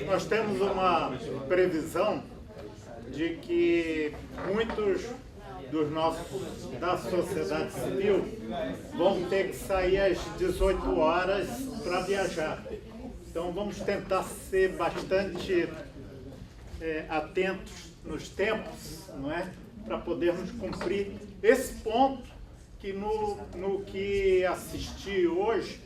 Nós temos uma previsão de que muitos dos nossos da sociedade civil vão ter que sair às 18 horas para viajar. Então vamos tentar ser bastante atentos nos tempos, não é? Para podermos cumprir esse ponto que no que assisti hoje,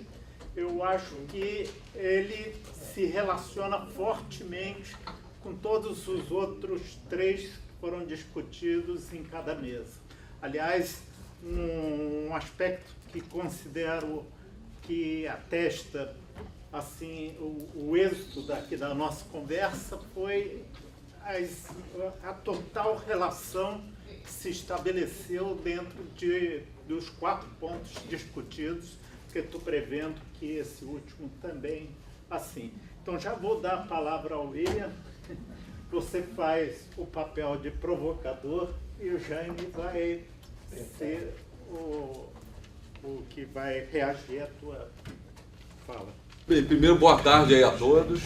eu acho que ele se relaciona fortemente com todos os outros três que foram discutidos em cada mesa. Aliás, um aspecto que considero que atesta assim, o êxito da nossa conversa foi a total relação que se estabeleceu dentro dos 4 pontos discutidos, que estou prevendo que esse último também assim. Então já vou dar a palavra ao William, você faz o papel de provocador e o Jaime vai ser o que vai reagir à tua fala. Bem, primeiro, boa tarde aí a todos.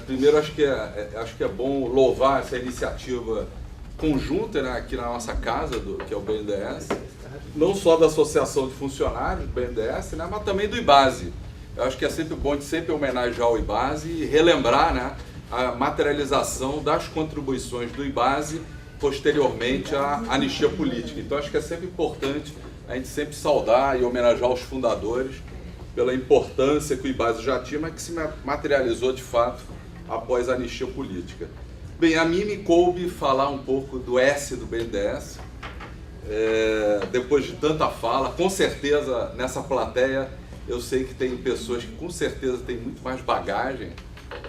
Primeiro, acho que é bom louvar essa iniciativa conjunta, né, aqui na nossa casa, que é o BNDES, não só da Associação de Funcionários do BNDES, né, mas também do IBASE. Eu acho que é sempre bom de sempre homenagear o IBASE e relembrar, né, a materialização das contribuições do IBASE posteriormente à anistia política. Então, acho que é sempre importante a gente sempre saudar e homenagear os fundadores pela importância que o IBASE já tinha, mas que se materializou de fato após a anistia política. Bem, a mim me coube falar um pouco do S do BNDES, depois de tanta fala. Com certeza nessa plateia eu sei que tem pessoas que com certeza têm muito mais bagagem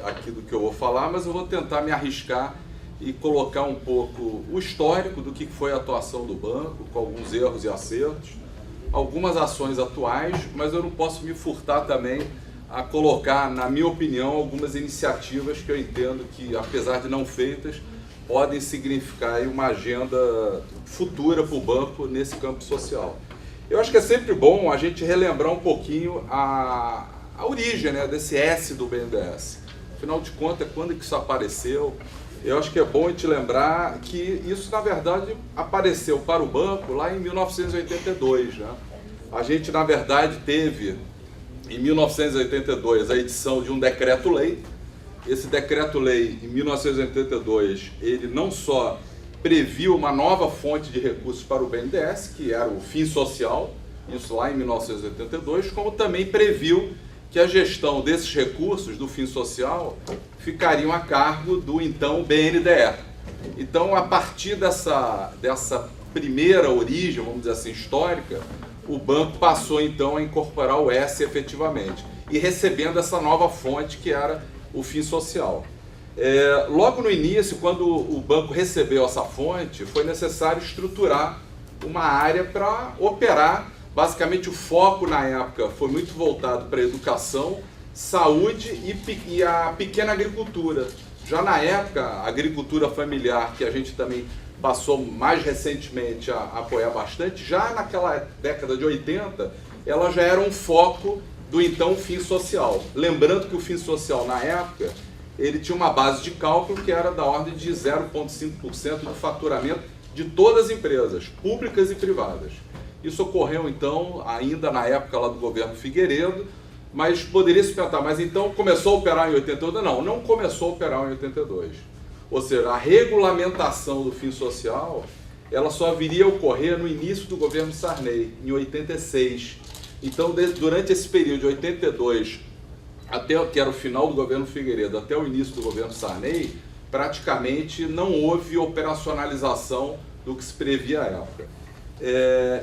aqui do que eu vou falar, mas eu vou tentar me arriscar e colocar um pouco o histórico do que foi a atuação do banco, com alguns erros e acertos, algumas ações atuais, mas eu não posso me furtar também a colocar, na minha opinião, algumas iniciativas que eu entendo que, apesar de não feitas, podem significar aí uma agenda futura para o banco nesse campo social. Eu acho que é sempre bom a gente relembrar um pouquinho a origem, né, desse S do BNDES. Afinal de contas, quando que isso apareceu? Eu acho que é bom a gente lembrar que isso, na verdade, apareceu para o banco lá em 1982. Né? A gente, na verdade, teve, em 1982, a edição de um decreto-lei. Esse decreto-lei, em 1982, ele não só previu uma nova fonte de recursos para o BNDES, que era o fim social, isso lá em 1982, como também previu que a gestão desses recursos do fim social ficariam a cargo do então BNDE. Então, a partir dessa primeira origem, vamos dizer assim, histórica, o banco passou então a incorporar o S efetivamente, e recebendo essa nova fonte que era o fim social. Logo no início, quando o banco recebeu essa fonte, foi necessário estruturar uma área para operar. Basicamente, o foco na época foi muito voltado para a educação, saúde e a pequena agricultura. Já na época, a agricultura familiar, que a gente também passou mais recentemente a apoiar bastante, já naquela década de 80, ela já era um foco do então fim social. Lembrando que o fim social, na época, ele tinha uma base de cálculo que era da ordem de 0,5% do faturamento de todas as empresas, públicas e privadas. Isso ocorreu, então, ainda na época lá do governo Figueiredo, mas poderia se perguntar, mas então começou a operar em 82? Não começou a operar em 82. Ou seja, a regulamentação do fim social, ela só viria a ocorrer no início do governo Sarney, em 86. Então, durante esse período de 82, até que era o final do governo Figueiredo, até o início do governo Sarney, praticamente não houve operacionalização do que se previa à época.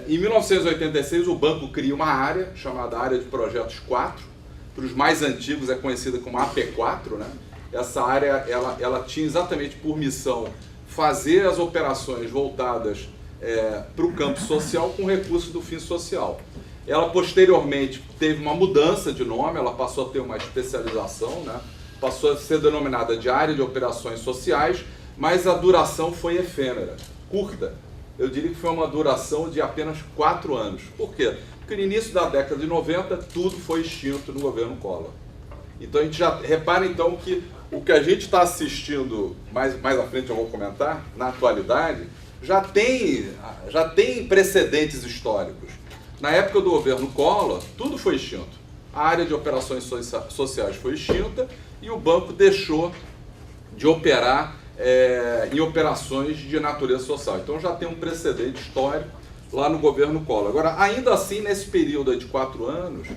Em 1986, o banco cria uma área chamada Área de Projetos 4, para os mais antigos é conhecida como AP4, né? Essa área ela tinha exatamente por missão fazer as operações voltadas para o campo social com recursos do fim social. Ela posteriormente teve uma mudança de nome, ela passou a ter uma especialização, né? Passou a ser denominada de Área de Operações Sociais, mas a duração foi efêmera, curta. Eu diria que foi uma duração de apenas 4 anos. Por quê? Porque no início da década de 90, tudo foi extinto no governo Collor. Então a gente já repara então que o que a gente está assistindo, mais à frente eu vou comentar, na atualidade, já tem precedentes históricos. Na época do governo Collor, tudo foi extinto. A área de operações sociais foi extinta e o banco deixou de operar em operações de natureza social. Então já tem um precedente histórico lá no governo Collor. Agora, ainda assim, nesse período de 4 anos,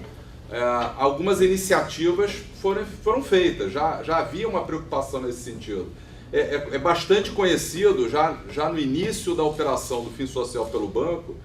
algumas iniciativas foram feitas, já havia uma preocupação nesse sentido. É bastante conhecido, já no início da operação do fim social pelo banco,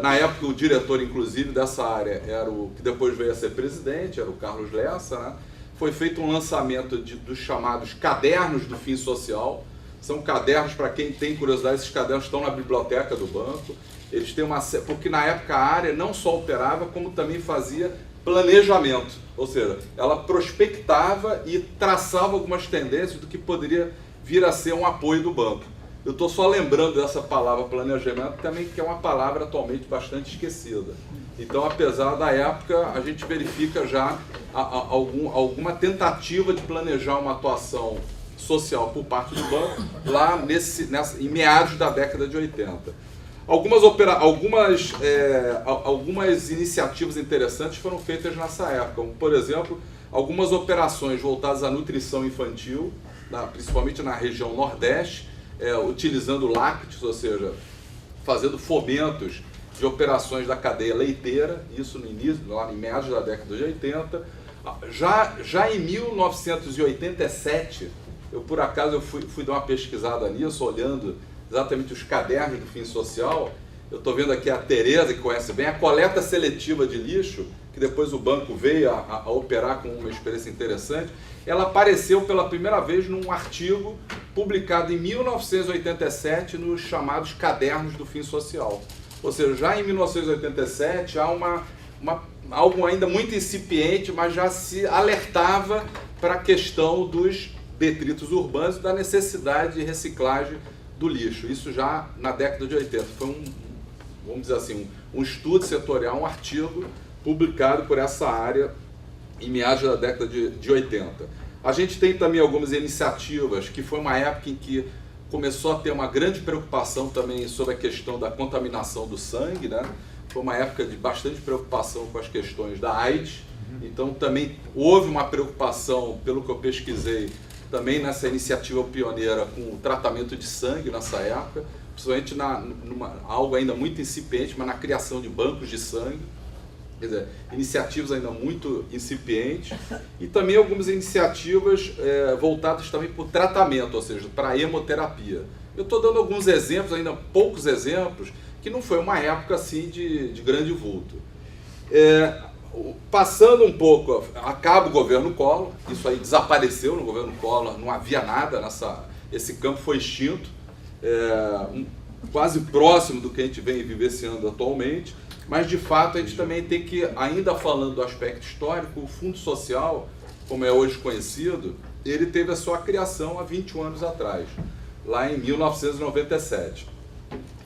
na época o diretor, inclusive, dessa área era o que depois veio a ser presidente, era o Carlos Lessa, né? Foi feito um lançamento dos chamados cadernos do fim social. São cadernos, para quem tem curiosidade, esses cadernos estão na biblioteca do banco. Eles têm porque na época a área não só operava, como também fazia planejamento. Ou seja, ela prospectava e traçava algumas tendências do que poderia vir a ser um apoio do banco. Eu estou só lembrando dessa palavra planejamento também, que é uma palavra atualmente bastante esquecida. Então, apesar da época, a gente verifica já alguma tentativa de planejar uma atuação social por parte do banco lá em meados da década de 80. Algumas iniciativas interessantes foram feitas nessa época, como, por exemplo, algumas operações voltadas à nutrição infantil, principalmente na região Nordeste, utilizando lácteos, ou seja, fazendo fomentos de operações da cadeia leiteira, isso no início, lá em meados da década de 80. Já em 1987, eu por acaso fui dar uma pesquisada nisso, olhando exatamente os cadernos do fim social. Eu estou vendo aqui a Tereza, que conhece bem, a coleta seletiva de lixo, que depois o banco veio a operar com uma experiência interessante. Ela apareceu pela primeira vez num artigo publicado em 1987 nos chamados Cadernos do Fim Social. Ou seja, já em 1987 há algo ainda muito incipiente, mas já se alertava para a questão dos detritos urbanos e da necessidade de reciclagem do lixo. Isso já na década de 80. Foi vamos dizer assim, um estudo setorial, um artigo publicado por essa área em meados da década de 80. A gente tem também algumas iniciativas, que foi uma época em que começou a ter uma grande preocupação também sobre a questão da contaminação do sangue, né? Foi uma época de bastante preocupação com as questões da AIDS. Então também houve uma preocupação, pelo que eu pesquisei, também nessa iniciativa pioneira com o tratamento de sangue nessa época, principalmente algo ainda muito incipiente, mas na criação de bancos de sangue. Quer dizer, iniciativas ainda muito incipientes, e também algumas iniciativas voltadas também para o tratamento, ou seja, para a hemoterapia. Eu estou dando alguns exemplos, ainda poucos exemplos, que não foi uma época assim de grande vulto. Passando um pouco, acaba o governo Collor, isso aí desapareceu no governo Collor, não havia nada esse campo foi extinto, quase próximo do que a gente vem vivenciando atualmente. Mas, de fato, a gente também tem que, ainda falando do aspecto histórico, o Fundo Social, como é hoje conhecido, ele teve a sua criação há 21 anos atrás, lá em 1997.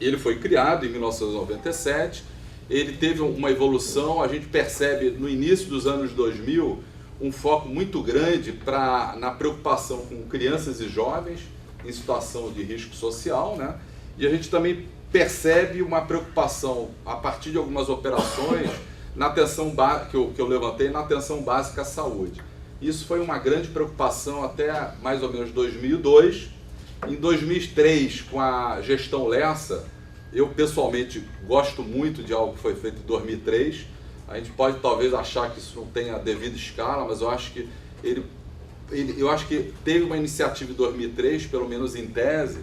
Ele foi criado em 1997, ele teve uma evolução, a gente percebe no início dos anos 2000 um foco muito grande na preocupação com crianças e jovens em situação de risco social, né? E a gente também percebe uma preocupação a partir de algumas operações na atenção que eu levantei, na atenção básica à saúde. Isso foi uma grande preocupação até mais ou menos 2002. Em 2003, com a gestão Lessa, eu pessoalmente gosto muito de algo que foi feito em 2003. A gente pode talvez achar que isso não tem a devida escala, mas eu acho que teve uma iniciativa em 2003, pelo menos em tese,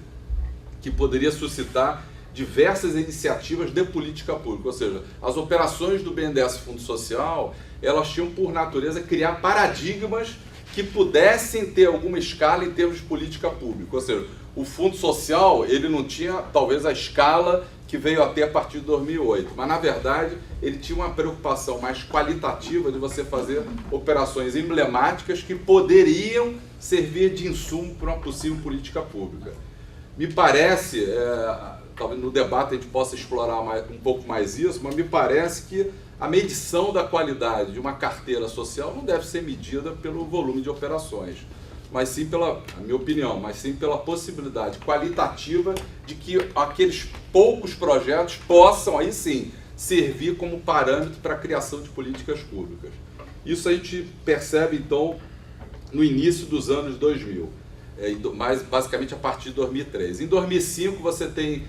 que poderia suscitar diversas iniciativas de política pública, ou seja, as operações do BNDES Fundo Social, elas tinham por natureza criar paradigmas que pudessem ter alguma escala em termos de política pública, ou seja, o Fundo Social, ele não tinha talvez a escala que veio a ter a partir de 2008, mas na verdade ele tinha uma preocupação mais qualitativa de você fazer operações emblemáticas que poderiam servir de insumo para uma possível política pública. Me parece, talvez no debate a gente possa explorar um pouco mais isso, mas me parece que a medição da qualidade de uma carteira social não deve ser medida pelo volume de operações, mas sim pela, a minha opinião, mas sim pela possibilidade qualitativa de que aqueles poucos projetos possam, aí sim, servir como parâmetro para a criação de políticas públicas. Isso a gente percebe, então, no início dos anos 2000, mais basicamente a partir de 2003. Em 2005, você tem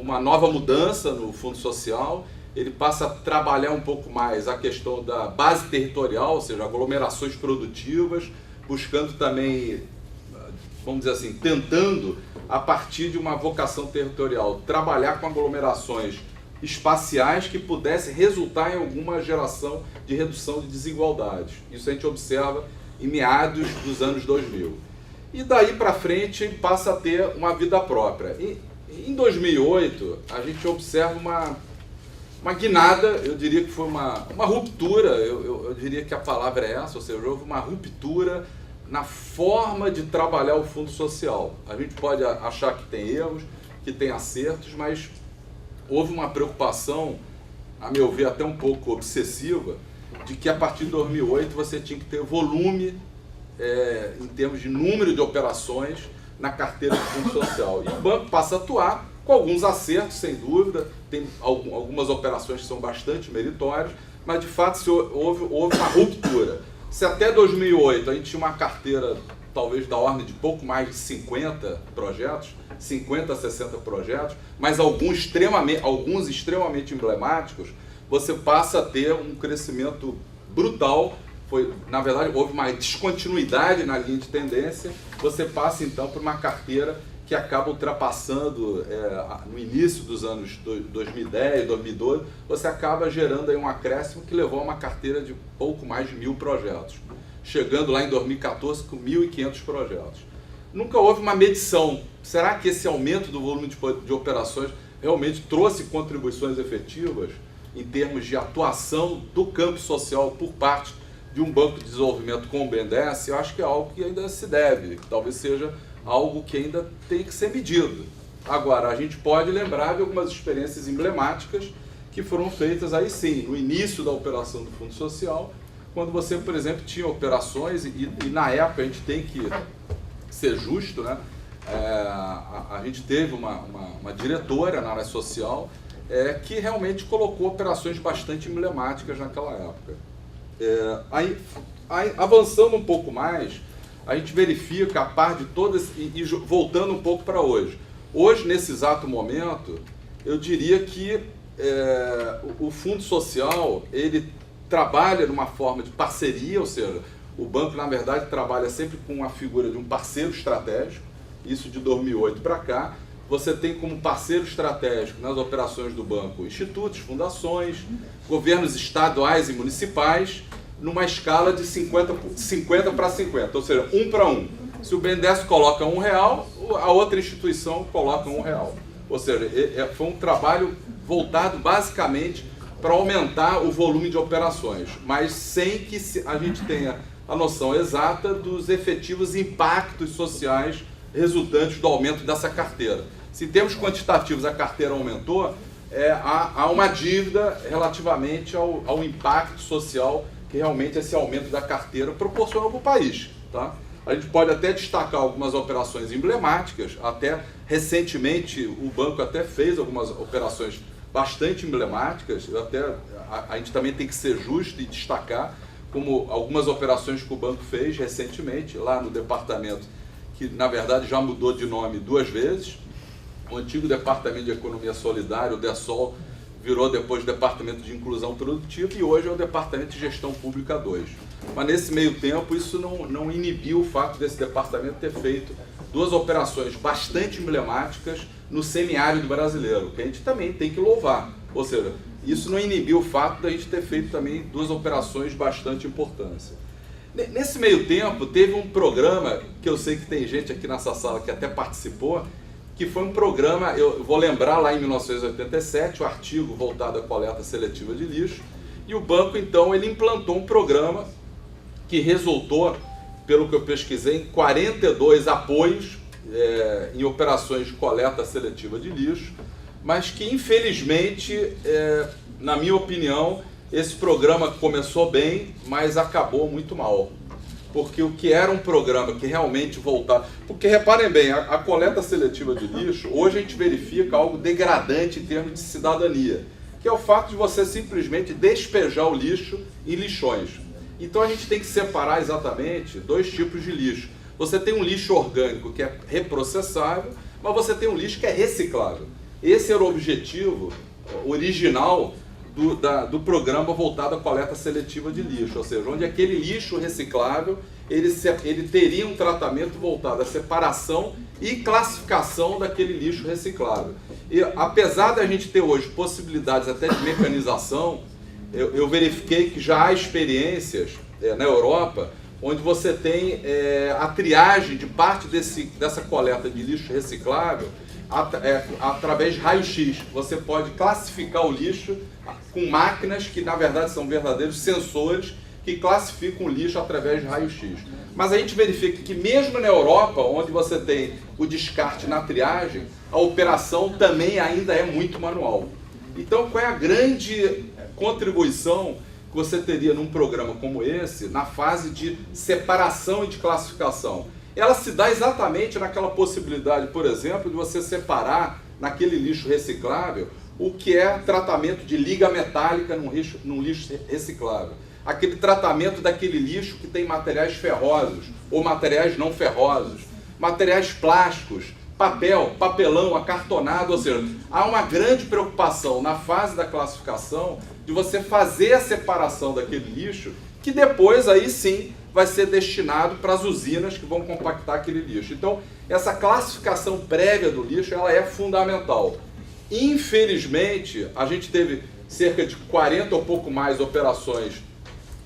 uma nova mudança no Fundo Social, ele passa a trabalhar um pouco mais a questão da base territorial, ou seja, aglomerações produtivas, buscando também, vamos dizer assim, tentando, a partir de uma vocação territorial, trabalhar com aglomerações espaciais que pudessem resultar em alguma geração de redução de desigualdades. Isso a gente observa em meados dos anos 2000. E daí para frente passa a ter uma vida própria. Em 2008, a gente observa uma guinada, eu diria que foi uma ruptura, eu diria que a palavra é essa, ou seja, houve uma ruptura na forma de trabalhar o Fundo Social. A gente pode achar que tem erros, que tem acertos, mas houve uma preocupação, a meu ver até um pouco obsessiva, de que a partir de 2008 você tinha que ter volume em termos de número de operações na carteira do Fundo Social. E o banco passa a atuar com alguns acertos, sem dúvida, tem algumas operações que são bastante meritórias, mas de fato houve uma ruptura. Se até 2008 a gente tinha uma carteira talvez da ordem de pouco mais de 50 projetos, 50 a 60 projetos, mas alguns extremamente emblemáticos, você passa a ter um crescimento brutal. Na verdade, houve uma descontinuidade na linha de tendência, você passa então por uma carteira que acaba ultrapassando, no início dos anos 2010, 2012, você acaba gerando aí um acréscimo que levou a uma carteira de pouco mais de 1.000 projetos, chegando lá em 2014 com 1.500 projetos. Nunca houve uma medição. Será que esse aumento do volume de operações realmente trouxe contribuições efetivas em termos de atuação do campo social por parte de um banco de desenvolvimento como o BNDES? Eu acho que é algo que ainda se deve, que talvez seja algo que ainda tem que ser medido. Agora, a gente pode lembrar de algumas experiências emblemáticas que foram feitas aí sim, no início da operação do Fundo Social, quando você, por exemplo, tinha operações, e na época a gente tem que ser justo, né? A gente teve uma diretora na área social que realmente colocou operações bastante emblemáticas naquela época. Aí, avançando um pouco mais, a gente verifica a par de todas, e voltando um pouco para hoje. Hoje, nesse exato momento, eu diria que o Fundo Social, ele trabalha numa forma de parceria, ou seja, o banco, na verdade, trabalha sempre com a figura de um parceiro estratégico, isso de 2008 para cá. Você tem como parceiro estratégico nas operações do banco institutos, fundações, governos estaduais e municipais, numa escala de 50 para 50, ou seja, 1 para 1. Se o BNDES coloca R$1, a outra instituição coloca R$1. Ou seja, foi um trabalho voltado basicamente para aumentar o volume de operações, mas sem que a gente tenha a noção exata dos efetivos impactos sociais resultantes do aumento dessa carteira. Se em termos quantitativos a carteira aumentou, há uma dívida relativamente ao impacto social que realmente esse aumento da carteira proporcionou para o país. Tá? A gente pode até destacar algumas operações emblemáticas, até recentemente o banco até fez algumas operações bastante emblemáticas, a gente também tem que ser justo e destacar como algumas operações que o banco fez recentemente, lá no departamento, que na verdade já mudou de nome 2 vezes, o antigo Departamento de Economia Solidária, o DESOL, virou depois o Departamento de Inclusão Produtiva e hoje é o Departamento de Gestão Pública 2. Mas nesse meio tempo isso não inibiu o fato desse departamento ter feito 2 operações bastante emblemáticas no semiárido brasileiro, que a gente também tem que louvar. Ou seja, isso não inibiu o fato da gente ter feito também 2 operações de bastante importância. Nesse meio tempo, teve um programa, que eu sei que tem gente aqui nessa sala que até participou, que foi um programa, eu vou lembrar lá em 1987, o artigo voltado à coleta seletiva de lixo, e o banco, então, ele implantou um programa que resultou, pelo que eu pesquisei, em 42 apoios em operações de coleta seletiva de lixo, mas que, infelizmente, na minha opinião, esse programa começou bem, mas acabou muito mal. Porque o que era um programa que realmente voltava... Porque, reparem bem, a coleta seletiva de lixo, hoje a gente verifica algo degradante em termos de cidadania, que é o fato de você simplesmente despejar o lixo em lixões. Então a gente tem que separar exatamente dois tipos de lixo. Você tem um lixo orgânico que é reprocessável, mas você tem um lixo que é reciclável. Esse era o objetivo original do programa voltado à coleta seletiva de lixo, ou seja, onde aquele lixo reciclável ele teria um tratamento voltado à separação e classificação daquele lixo reciclável. E apesar da gente ter hoje possibilidades até de mecanização, eu verifiquei que já há experiências na Europa onde você tem a triagem de parte dessa coleta de lixo reciclável através de raio-x. Você pode classificar o lixo com máquinas que, na verdade, são verdadeiros sensores que classificam o lixo através de raio-x. Mas a gente verifica que mesmo na Europa, onde você tem o descarte na triagem, a operação também ainda é muito manual. Então, qual é a grande contribuição que você teria num programa como esse, na fase de separação e de classificação? Ela se dá exatamente naquela possibilidade, por exemplo, de você separar naquele lixo reciclável o que é tratamento de liga metálica num lixo reciclável. Aquele tratamento daquele lixo que tem materiais ferrosos ou materiais não ferrosos, materiais plásticos, papel, papelão, acartonado, ou seja, há uma grande preocupação na fase da classificação de você fazer a separação daquele lixo que depois aí sim vai ser destinado para as usinas que vão compactar aquele lixo. Então, essa classificação prévia do lixo ela é fundamental. Infelizmente, a gente teve cerca de 40 ou pouco mais operações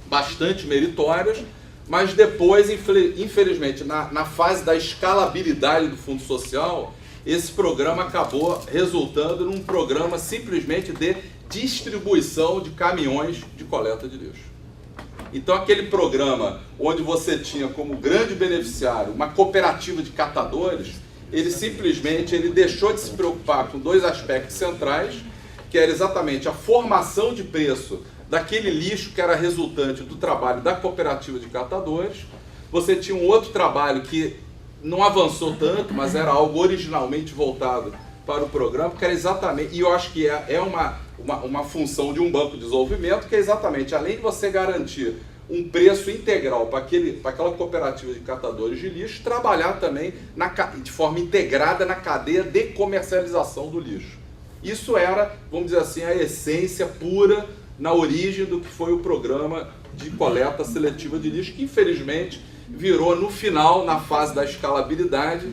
bastante meritórias, mas depois, infelizmente, na fase da escalabilidade do Fundo Social, esse programa acabou resultando num programa simplesmente de distribuição de caminhões de coleta de lixo. Então, aquele programa onde você tinha como grande beneficiário uma cooperativa de catadores, ele simplesmente deixou de se preocupar com dois aspectos centrais, que era exatamente a formação de preço daquele lixo que era resultante do trabalho da cooperativa de catadores. Você tinha um outro trabalho que não avançou tanto, mas era algo originalmente voltado para o programa, que era exatamente, e eu acho que é uma função de um banco de desenvolvimento, que é exatamente, além de você garantir um preço integral para aquela cooperativa de catadores de lixo, trabalhar também de forma integrada na cadeia de comercialização do lixo. Isso era, vamos dizer assim, a essência pura na origem do que foi o programa de coleta seletiva de lixo, que infelizmente virou no final, na fase da escalabilidade,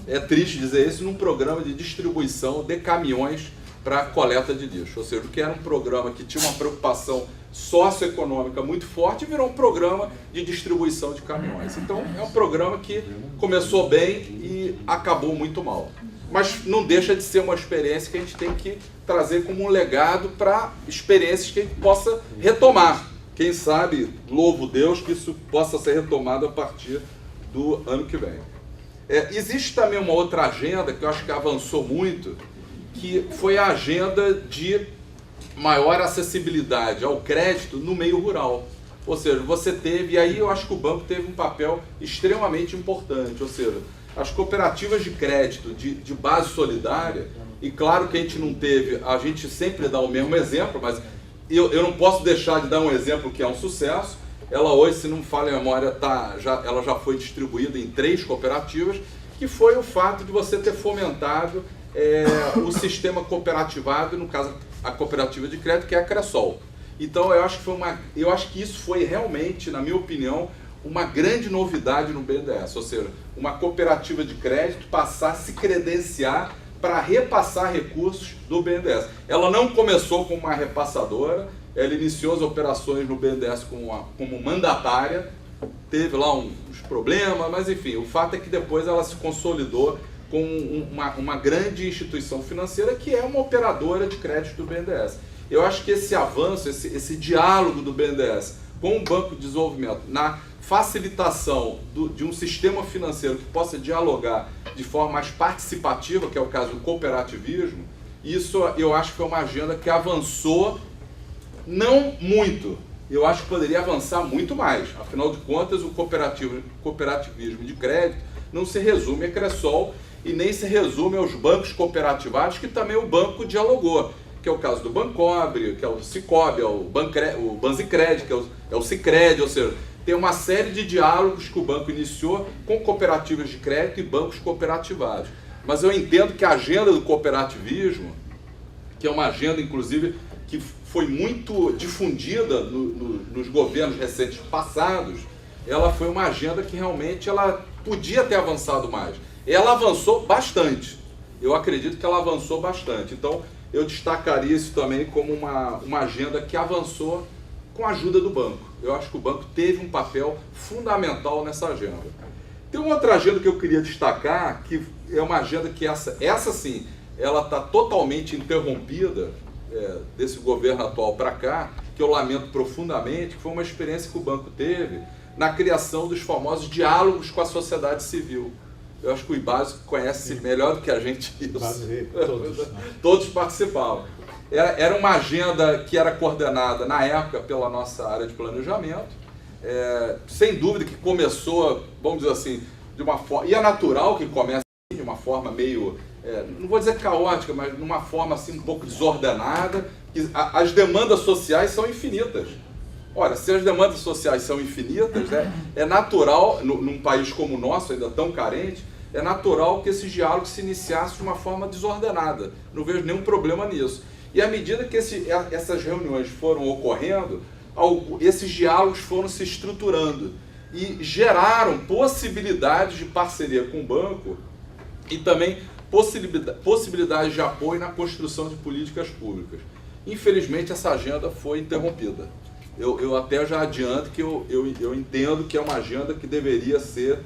é triste dizer isso, num programa de distribuição de caminhões para coleta de lixo. Ou seja, o que era um programa que tinha uma preocupação socioeconômica muito forte, virou um programa de distribuição de caminhões. Então, é um programa que começou bem e acabou muito mal. Mas não deixa de ser uma experiência que a gente tem que trazer como um legado para experiências que a gente possa retomar. Quem sabe, louvo Deus, que isso possa ser retomado a partir do ano que vem. Existe também uma outra agenda que eu acho que avançou muito, que foi a agenda de maior acessibilidade ao crédito no meio rural. Ou seja, você teve, e aí eu acho que o banco teve um papel extremamente importante, ou seja, as cooperativas de crédito de base solidária, e claro que a gente não teve, a gente sempre dá o mesmo exemplo, mas eu não posso deixar de dar um exemplo que é um sucesso. Ela hoje, se não me falha a memória, ela já foi distribuída em 3 cooperativas, que foi o fato de você ter fomentado o sistema cooperativado, no caso a cooperativa de crédito, que é a Cressol. Então eu acho que isso foi realmente, na minha opinião, uma grande novidade no BNDES, ou seja, uma cooperativa de crédito passar a se credenciar para repassar recursos do BNDES. Ela não começou como uma repassadora, ela iniciou as operações no BNDES como mandatária, teve lá uns problemas, mas enfim, o fato é que depois ela se consolidou com uma grande instituição financeira que é uma operadora de crédito do BNDES. Eu acho que esse avanço, esse diálogo do BNDES com o Banco de Desenvolvimento na facilitação de um sistema financeiro que possa dialogar de forma mais participativa, que é o caso do cooperativismo, isso eu acho que é uma agenda que avançou Não muito. Eu acho que poderia avançar muito mais. Afinal de contas, o cooperativismo de crédito não se resume a Cressol e nem se resume aos bancos cooperativados, que também o banco dialogou, que é o caso do Bancobre, que é o Cicobi, é o Banzicred, que é o Sicredi, ou seja, tem uma série de diálogos que o banco iniciou com cooperativas de crédito e bancos cooperativados. Mas eu entendo que a agenda do cooperativismo, que é uma agenda, inclusive, que foi muito difundida nos governos recentes passados, ela foi uma agenda que realmente ela podia ter avançado mais. Ela avançou bastante. Eu acredito que ela avançou bastante. Então, eu destacaria isso também como uma agenda que avançou com a ajuda do banco. Eu acho que o banco teve um papel fundamental nessa agenda. Tem uma outra agenda que eu queria destacar, que é uma agenda que essa sim, ela está totalmente interrompida desse governo atual para cá, que eu lamento profundamente, que foi uma experiência que o banco teve na criação dos famosos diálogos com a sociedade civil. Eu acho que o IBASE conhece melhor do que a gente isso. Todos participavam. Era uma agenda que era coordenada, na época, pela nossa área de planejamento. Sem dúvida que começou, vamos dizer assim, de uma forma... E é natural que comece de uma forma meio... não vou dizer caótica, mas de uma forma assim, um pouco desordenada. As demandas sociais são infinitas. Olha, se as demandas sociais são infinitas, é natural, num país como o nosso, ainda tão carente, é natural que esses diálogos se iniciassem de uma forma desordenada. Não vejo nenhum problema nisso. E à medida que essas reuniões foram ocorrendo, esses diálogos foram se estruturando e geraram possibilidades de parceria com o banco e também possibilidades de apoio na construção de políticas públicas. Infelizmente, essa agenda foi interrompida. Eu até já adianto que eu entendo que é uma agenda que deveria ser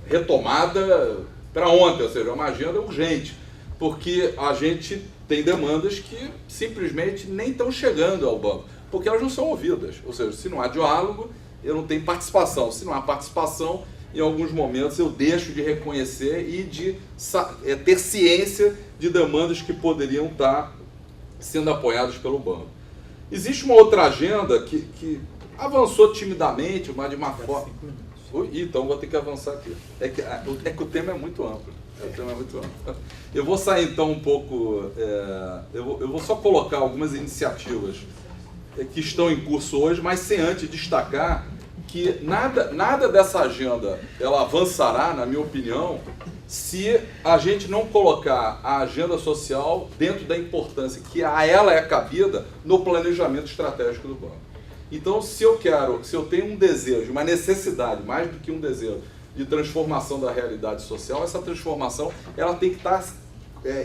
retomada para ontem, ou seja, é uma agenda urgente, porque a gente tem demandas que simplesmente nem estão chegando ao banco, porque elas não são ouvidas. Ou seja, se não há diálogo, eu não tenho participação. Se não há participação, em alguns momentos eu deixo de reconhecer e de ter ciência de demandas que poderiam estar sendo apoiadas pelo banco. Existe uma outra agenda que avançou timidamente, mas de uma forma... Então vou ter que avançar aqui. É que o tema é muito amplo. Eu vou sair então um pouco... eu vou só colocar algumas iniciativas que estão em curso hoje, mas sem antes destacar que nada dessa agenda ela avançará, na minha opinião, se a gente não colocar a agenda social dentro da importância que a ela é cabida no planejamento estratégico do banco. Então, se eu tenho um desejo, uma necessidade, mais do que um desejo, de transformação da realidade social, essa transformação ela tem que estar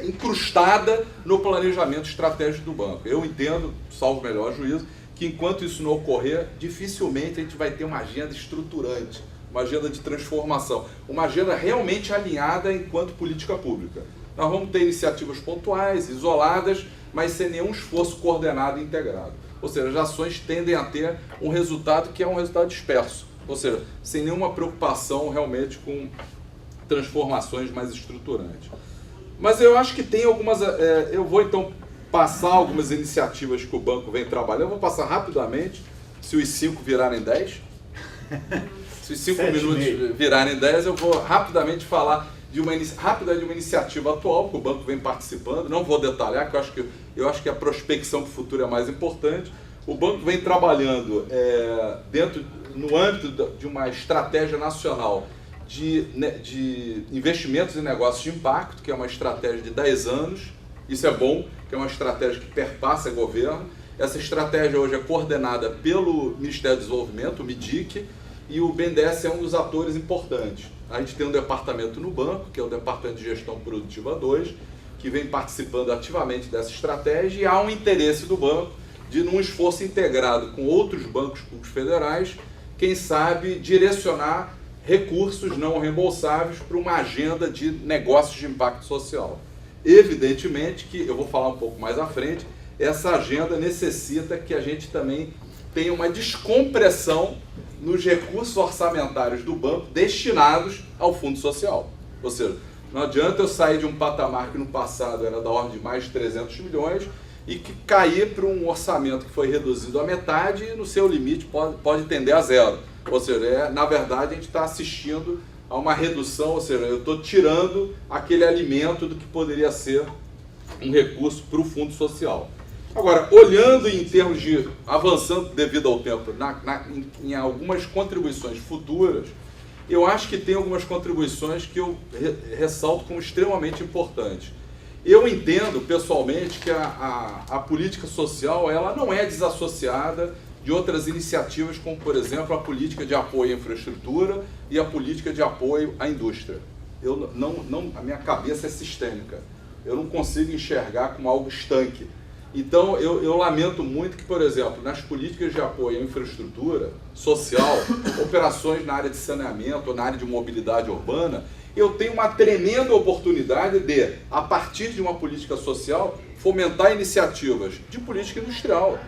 incrustada no planejamento estratégico do banco. Eu entendo, salvo o melhor juízo, que enquanto isso não ocorrer, dificilmente a gente vai ter uma agenda estruturante, uma agenda de transformação, uma agenda realmente alinhada enquanto política pública. Nós vamos ter iniciativas pontuais, isoladas, mas sem nenhum esforço coordenado e integrado. Ou seja, as ações tendem a ter um resultado que é um resultado disperso, ou seja, sem nenhuma preocupação realmente com transformações mais estruturantes. Mas eu acho que tem algumas... eu vou então passar algumas iniciativas que o banco vem trabalhando. Eu vou passar rapidamente, se os 5 virarem 10. Se os 5 minutos virarem 10, eu vou rapidamente falar de uma iniciativa atual que o banco vem participando. Não vou detalhar, porque eu acho que a prospecção para o futuro é mais importante. O banco vem trabalhando no âmbito de uma estratégia nacional de investimentos em negócios de impacto, que é uma estratégia de 10 anos. Isso é bom, que é uma estratégia que perpassa o governo. Essa estratégia hoje é coordenada pelo Ministério do Desenvolvimento, o MIDIC, e o BNDES é um dos atores importantes. A gente tem um departamento no banco, que é o Departamento de Gestão Produtiva 2, que vem participando ativamente dessa estratégia, e há um interesse do banco de, num esforço integrado com outros bancos públicos federais, quem sabe direcionar recursos não reembolsáveis para uma agenda de negócios de impacto social. Evidentemente que, eu vou falar um pouco mais à frente, essa agenda necessita que a gente também tenha uma descompressão nos recursos orçamentários do banco destinados ao Fundo Social. Ou seja, não adianta eu sair de um patamar que no passado era da ordem de mais de 300 milhões e que cair para um orçamento que foi reduzido à metade e no seu limite pode tender a zero. Ou seja, na verdade a gente está assistindo a uma redução, ou seja, eu estou tirando aquele alimento do que poderia ser um recurso para o fundo social. Agora, olhando em termos de, avançando devido ao tempo, em algumas contribuições futuras, eu acho que tem algumas contribuições que eu ressalto como extremamente importantes. Eu entendo, pessoalmente, que a política social ela não é desassociada de outras iniciativas, como, por exemplo, a política de apoio à infraestrutura e a política de apoio à indústria. A minha cabeça é sistêmica. Eu não consigo enxergar como algo estanque. Então, eu lamento muito que, por exemplo, nas políticas de apoio à infraestrutura social, operações na área de saneamento ou na área de mobilidade urbana, eu tenho uma tremenda oportunidade de, a partir de uma política social, fomentar iniciativas de política industrial.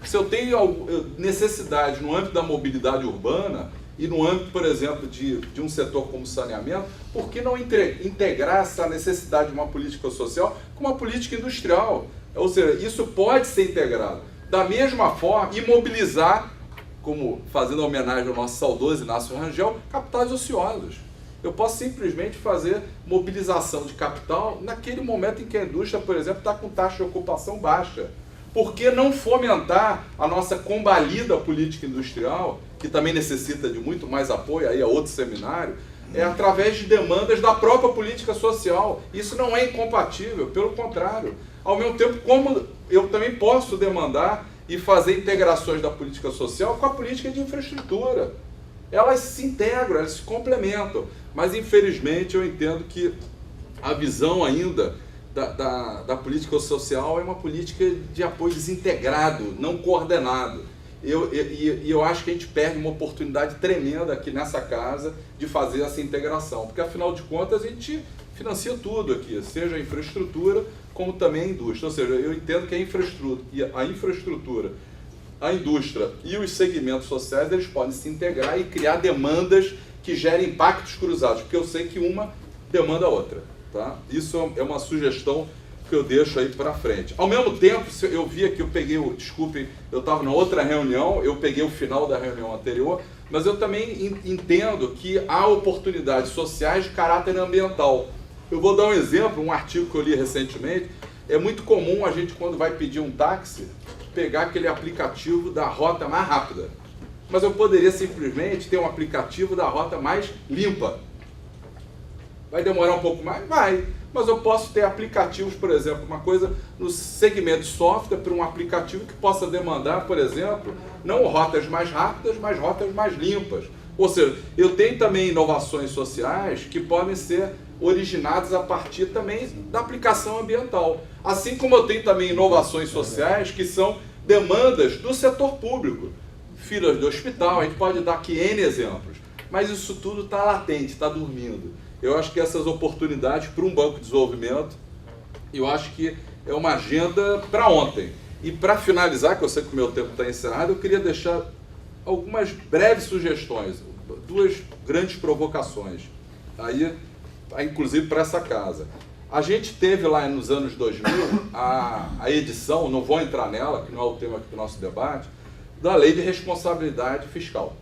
Se eu tenho necessidade no âmbito da mobilidade urbana e no âmbito, por exemplo, de um setor como saneamento, por que não integrar essa necessidade de uma política social com uma política industrial? Ou seja, isso pode ser integrado. Da mesma forma, e mobilizar, como fazendo homenagem ao nosso saudoso Inácio Rangel, capitais ociosos. Eu posso simplesmente fazer mobilização de capital naquele momento em que a indústria, por exemplo, está com taxa de ocupação baixa. Por que não fomentar a nossa combalida política industrial, que também necessita de muito mais apoio, aí é outro seminário, através de demandas da própria política social. Isso não é incompatível, pelo contrário. Ao mesmo tempo, como eu também posso demandar e fazer integrações da política social com a política de infraestrutura. Elas se integram, elas se complementam. Mas, infelizmente, eu entendo que a visão ainda da política social é uma política de apoio desintegrado, não coordenado. Eu acho que a gente perde uma oportunidade tremenda aqui nessa casa de fazer essa integração, porque afinal de contas a gente financia tudo aqui, seja a infraestrutura como também a indústria. Ou seja, eu entendo que a infraestrutura, a indústria e os segmentos sociais eles podem se integrar e criar demandas que gerem impactos cruzados, porque eu sei que uma demanda a outra. Tá? Isso é uma sugestão que eu deixo aí para frente. Ao mesmo tempo, eu vi aqui, desculpem, eu estava na outra reunião, eu peguei o final da reunião anterior, mas eu também entendo que há oportunidades sociais de caráter ambiental. Eu vou dar um exemplo, um artigo que eu li recentemente. É muito comum a gente, quando vai pedir um táxi, pegar aquele aplicativo da rota mais rápida. Mas eu poderia simplesmente ter um aplicativo da rota mais limpa. Vai demorar um pouco mais? Vai. Mas eu posso ter aplicativos, por exemplo, uma coisa no segmento de software para um aplicativo que possa demandar, por exemplo, não rotas mais rápidas, mas rotas mais limpas. Ou seja, eu tenho também inovações sociais que podem ser originadas a partir também da aplicação ambiental. Assim como eu tenho também inovações sociais que são demandas do setor público. Filas de hospital, a gente pode dar aqui N exemplos. Mas isso tudo está latente, está dormindo. Eu acho que essas oportunidades para um banco de desenvolvimento, eu acho que é uma agenda para ontem. E para finalizar, que eu sei que o meu tempo está encerrado, eu queria deixar algumas breves sugestões, duas grandes provocações, aí, inclusive para essa casa. A gente teve lá nos anos 2000 a edição, não vou entrar nela, que não é o tema aqui do nosso debate, da Lei de Responsabilidade Fiscal.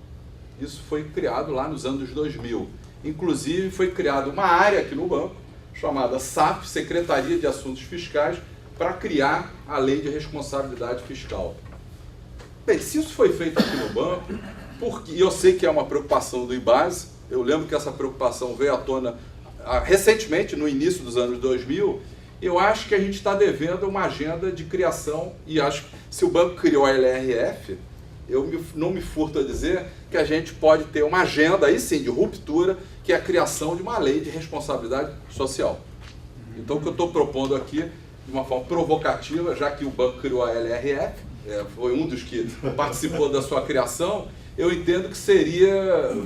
Isso foi criado lá nos anos 2000. Inclusive, foi criada uma área aqui no banco, chamada SAF, Secretaria de Assuntos Fiscais, para criar a Lei de Responsabilidade Fiscal. Bem, se isso foi feito aqui no banco, e eu sei que é uma preocupação do IBASE, eu lembro que essa preocupação veio à tona recentemente, no início dos anos 2000, eu acho que a gente está devendo uma agenda de criação, e acho que se o banco criou a LRF, não me furto a dizer que a gente pode ter uma agenda, aí sim, de ruptura, que é a criação de uma lei de responsabilidade social. Então, o que eu estou propondo aqui, de uma forma provocativa, já que o banco criou a LRF, foi um dos que participou da sua criação, eu entendo que seria,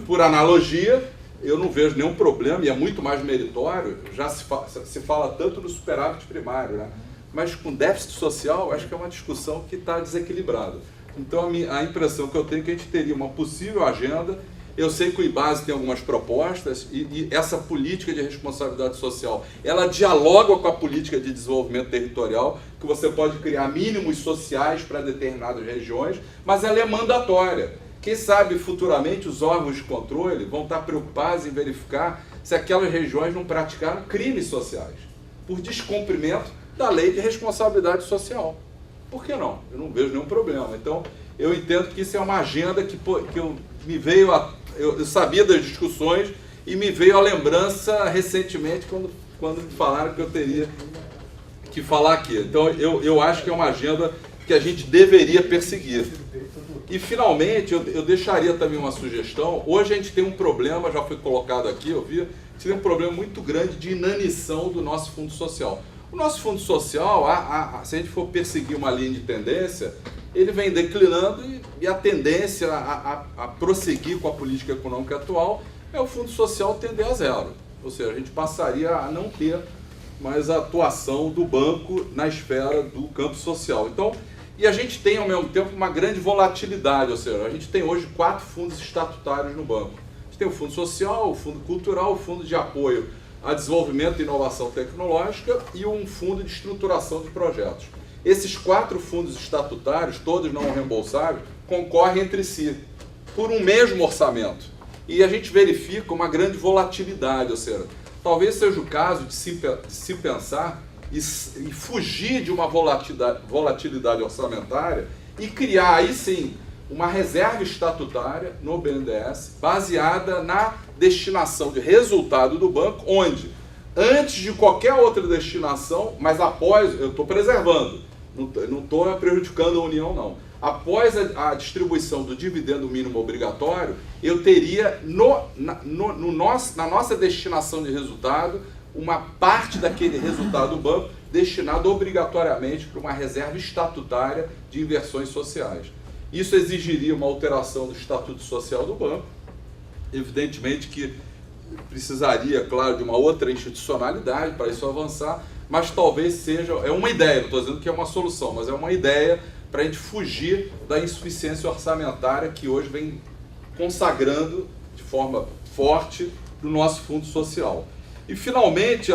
por analogia, eu não vejo nenhum problema, e é muito mais meritório, já se fala tanto no superávit primário, né? Mas com déficit social, acho que é uma discussão que está desequilibrada. Então, a impressão que eu tenho é que a gente teria uma possível agenda. Eu sei que o IBASE tem algumas propostas e essa política de responsabilidade social, ela dialoga com a política de desenvolvimento territorial, que você pode criar mínimos sociais para determinadas regiões, mas ela é mandatória. Quem sabe futuramente os órgãos de controle vão estar preocupados em verificar se aquelas regiões não praticaram crimes sociais, por descumprimento da lei de responsabilidade social. Por que não? Eu não vejo nenhum problema. Então, eu entendo que isso é uma agenda que eu sabia das discussões e me veio a lembrança recentemente quando me falaram que eu teria que falar aqui. Então, eu acho que é uma agenda que a gente deveria perseguir. E, finalmente, eu deixaria também uma sugestão. Hoje a gente tem um problema, já foi colocado aqui, eu vi, a gente tem um problema muito grande de inanição do nosso fundo social. O nosso fundo social, se a gente for perseguir uma linha de tendência, ele vem declinando e a tendência a prosseguir com a política econômica atual é o fundo social tender a zero. Ou seja, a gente passaria a não ter mais a atuação do banco na esfera do campo social. Então, e a gente tem, ao mesmo tempo, uma grande volatilidade, ou seja, a gente tem hoje 4 fundos estatutários no banco. A gente tem o Fundo Social, o Fundo Cultural, o Fundo de Apoio a Desenvolvimento e Inovação Tecnológica e um Fundo de Estruturação de Projetos. Esses 4 fundos estatutários, todos não reembolsáveis, concorrem entre si, por um mesmo orçamento. E a gente verifica uma grande volatilidade, ou seja, talvez seja o caso de se pensar e fugir de uma volatilidade orçamentária e criar, aí sim, uma reserva estatutária no BNDES, baseada na destinação de resultado do banco, onde, antes de qualquer outra destinação, mas após, eu estou preservando, não estou prejudicando a União, não. Após a distribuição do dividendo mínimo obrigatório, eu teria na nossa destinação de resultado, uma parte daquele resultado do banco destinado obrigatoriamente para uma reserva estatutária de inversões sociais. Isso exigiria uma alteração do Estatuto Social do banco, evidentemente que precisaria, claro, de uma outra institucionalidade para isso avançar, mas talvez seja, é uma ideia, não estou dizendo que é uma solução, mas é uma ideia para a gente fugir da insuficiência orçamentária que hoje vem consagrando de forma forte no nosso fundo social. E, finalmente,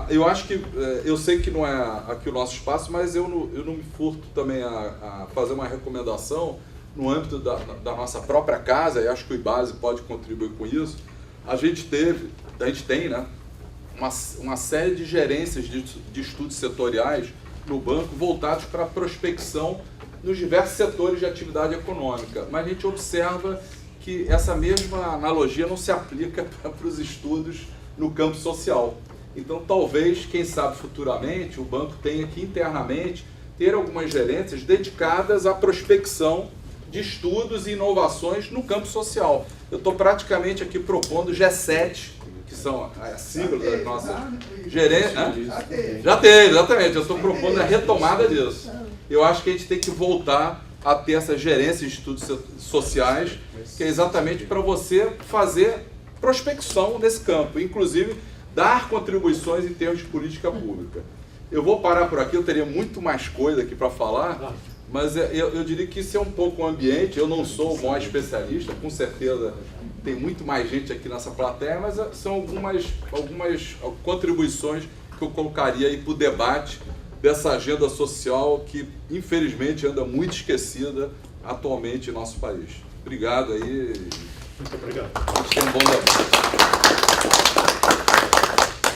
eu acho que, eu sei que não é aqui o nosso espaço, mas eu não me furto também a fazer uma recomendação no âmbito da nossa própria casa, e acho que o IBASE pode contribuir com isso. A gente tem, né, uma série de gerências de estudos setoriais no banco voltados para a prospecção nos diversos setores de atividade econômica, mas a gente observa que essa mesma analogia não se aplica para os estudos no campo social. Então, talvez, quem sabe futuramente, o banco tenha que internamente ter algumas gerências dedicadas à prospecção de estudos e inovações no campo social. Eu estou praticamente aqui propondo G7, que são a sigla das nossas gerências. Já teve, exatamente. Eu estou propondo a retomada disso. Eu acho que a gente tem que voltar a ter essas gerências de estudos sociais, que é exatamente para você fazer prospecção nesse campo, inclusive dar contribuições em termos de política pública. Eu vou parar por aqui, eu teria muito mais coisa aqui para falar, mas eu diria que isso é um pouco o ambiente. Eu não sou o maior especialista, com certeza tem muito mais gente aqui nessa plateia, mas são algumas contribuições que eu colocaria aí para o debate dessa agenda social que, infelizmente, anda muito esquecida atualmente em nosso país. Obrigado aí. Muito obrigado. A gente tem um bom debate.